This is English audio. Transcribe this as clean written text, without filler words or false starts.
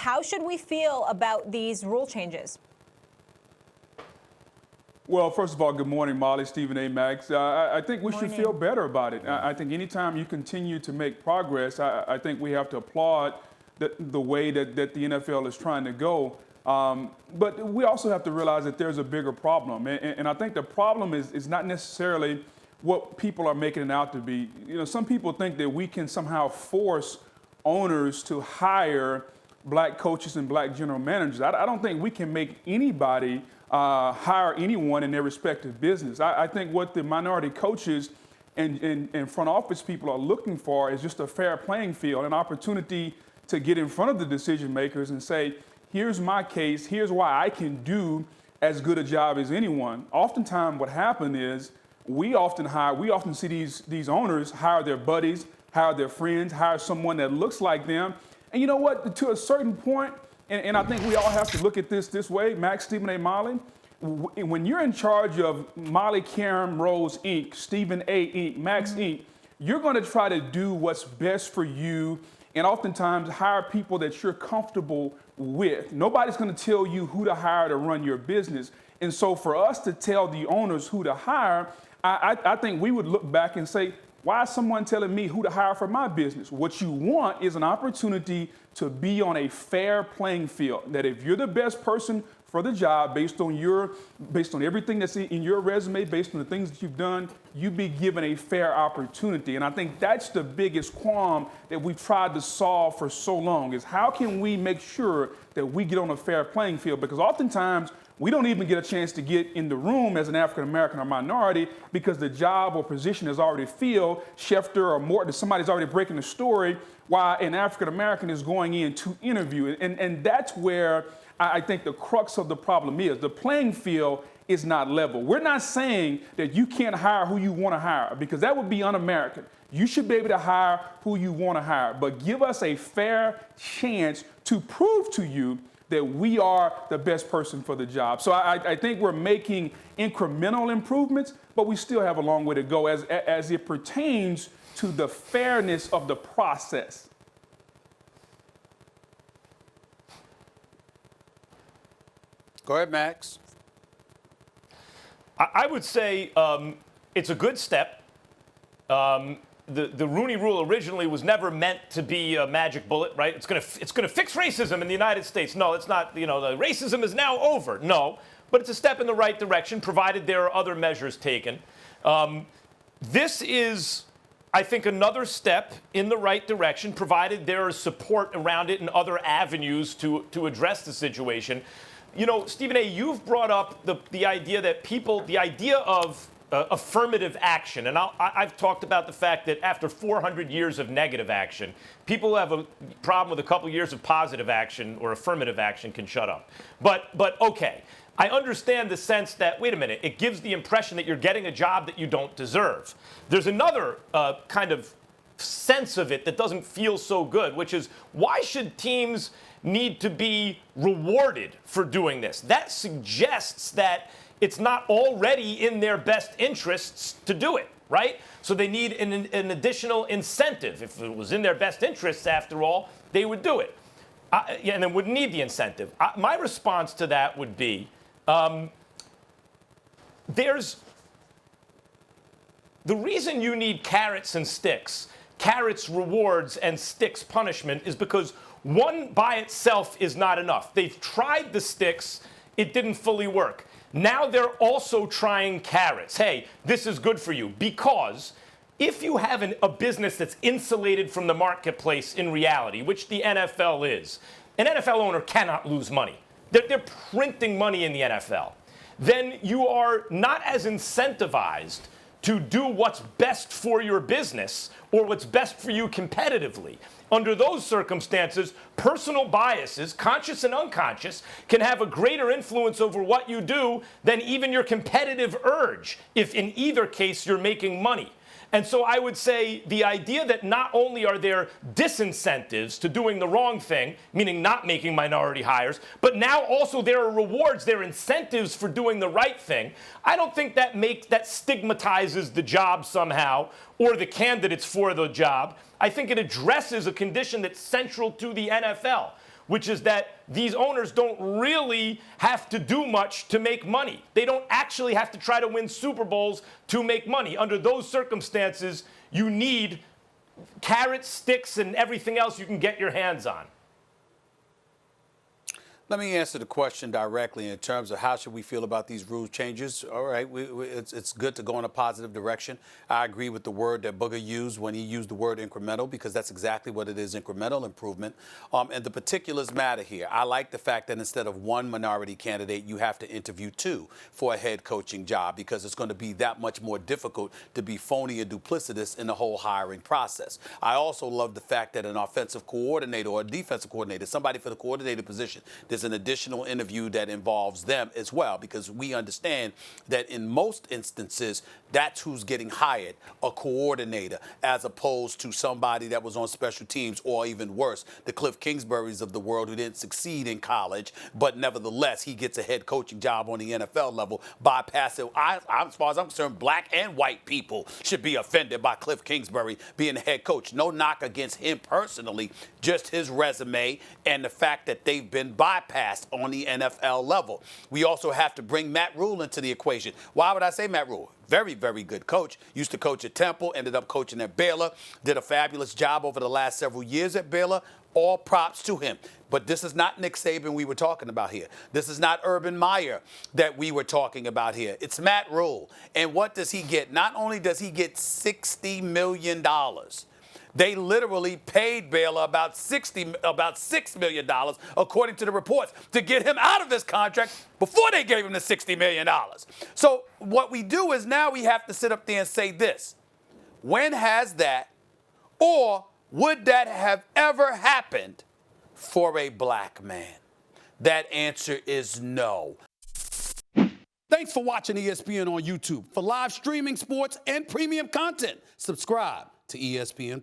How should we feel about these rule changes? Well, first of all, good morning, Molly, Stephen A. Max. I think we should feel better about it. I think anytime you continue to make progress, I think we have to applaud the way that the NFL is trying to go. But we also have to realize that there's a bigger problem. And I think the problem is not necessarily what people are making it out to be. You know, some people think that we can somehow force owners to hire black coaches and black general managers. I don't think we can make anybody hire anyone in their respective business. I think what the minority coaches and front office people are looking for is just a fair playing field, an opportunity to get in front of the decision makers and say, here's my case, here's why I can do as good a job as anyone. Oftentimes what happens is we often see these owners hire their buddies, hire their friends, hire someone that looks like them. And you know what, to a certain point, and I think we all have to look at this way, Max, Stephen A. Molly, when you're in charge of Molly, Karen, Rose, Inc., Stephen A. Inc., Max, Inc., you're going to try to do what's best for you and oftentimes hire people that you're comfortable with. Nobody's going to tell you who to hire to run your business. And so for us to tell the owners who to hire, I think we would look back and say, why is someone telling me who to hire for my business? What you want is an opportunity to be on a fair playing field. That if you're the best person for the job, based on everything that's in your resume, based on the things that you've done, you be given a fair opportunity. And I think that's the biggest qualm that we've tried to solve for so long, is how can we make sure that we get on a fair playing field? Because oftentimes we don't even get a chance to get in the room as an African-American or minority because the job or position is already filled. Schefter or Morton, somebody's already breaking the story while an African-American is going in to interview. And that's where I think the crux of the problem is. The playing field is not level. We're not saying that you can't hire who you want to hire because that would be un-American. You should be able to hire who you want to hire, but give us a fair chance to prove to you that we are the best person for the job. So I think we're making incremental improvements, but we still have a long way to go as it pertains to the fairness of the process. Go ahead, Max. I would say it's a good step. The Rooney Rule originally was never meant to be a magic bullet, right? It's gonna fix racism in the United States. No, it's not. You know, the racism is now over. No, but it's a step in the right direction, provided there are other measures taken. This is, I think, another step in the right direction, provided there is support around it and other avenues to address the situation. You know, Stephen A., you've brought up the idea that the idea of affirmative action. And I've talked about the fact that after 400 years of negative action, people who have a problem with a couple years of positive action or affirmative action can shut up. But okay, I understand the sense that, wait a minute, it gives the impression that you're getting a job that you don't deserve. There's another kind of sense of it that doesn't feel so good, which is, why should teams need to be rewarded for doing this? That suggests that it's not already in their best interests to do it, right? So they need an additional incentive. If it was in their best interests, after all, they would do it. And they wouldn't need the incentive. My response to that would be, there's the reason you need carrots and sticks, carrots rewards and sticks punishment, is because one by itself is not enough. They've tried the sticks, it didn't fully work. Now they're also trying carrots. Hey, this is good for you. Because if you have a business that's insulated from the marketplace in reality, which the NFL is, an NFL owner cannot lose money. They're printing money in the NFL. Then you are not as incentivized to do what's best for your business or what's best for you competitively. Under those circumstances, personal biases, conscious and unconscious, can have a greater influence over what you do than even your competitive urge, if in either case you're making money. And so I would say the idea that not only are there disincentives to doing the wrong thing, meaning not making minority hires, but now also there are rewards, there are incentives for doing the right thing, I don't think that stigmatizes the job somehow or the candidates for the job. I think it addresses a condition that's central to the NFL, which is that these owners don't really have to do much to make money. They don't actually have to try to win Super Bowls to make money. Under those circumstances, you need carrots, sticks, and everything else you can get your hands on. Let me answer the question directly in terms of how should we feel about these rule changes. All right, it's good to go in a positive direction. I agree with the word that Booger used when he used the word incremental, because that's exactly what it is, incremental improvement. And the particulars matter here. I like the fact that instead of one minority candidate, you have to interview two for a head coaching job, because it's going to be that much more difficult to be phony and duplicitous in the whole hiring process. I also love the fact that an offensive coordinator or a defensive coordinator, somebody for the coordinator position, there's an additional interview that involves them as well, because we understand that in most instances, that's who's getting hired, a coordinator, as opposed to somebody that was on special teams, or even worse, the Cliff Kingsburys of the world who didn't succeed in college, but nevertheless, he gets a head coaching job on the NFL level, bypassing, as far as I'm concerned, black and white people should be offended by Cliff Kingsbury being the head coach. No knock against him personally, just his resume and the fact that they've been bypassed on the NFL level. We also have to bring Matt Rule into the equation. Why would I say Matt Rule? Very, very good coach. Used to coach at Temple, ended up coaching at Baylor, did a fabulous job over the last several years at Baylor. All props to him. But this is not Nick Saban we were talking about here. This is not Urban Meyer that we were talking about here. It's Matt Rule. And what does he get? Not only does he get $60 million, they literally paid Baylor about $6 million, according to the reports, to get him out of his contract before they gave him the $60 million. So what we do is now we have to sit up there and say this. When has that, or would that have ever happened for a black man? That answer is no. Thanks for watching ESPN on YouTube. For live streaming, sports, and premium content, subscribe to ESPN+.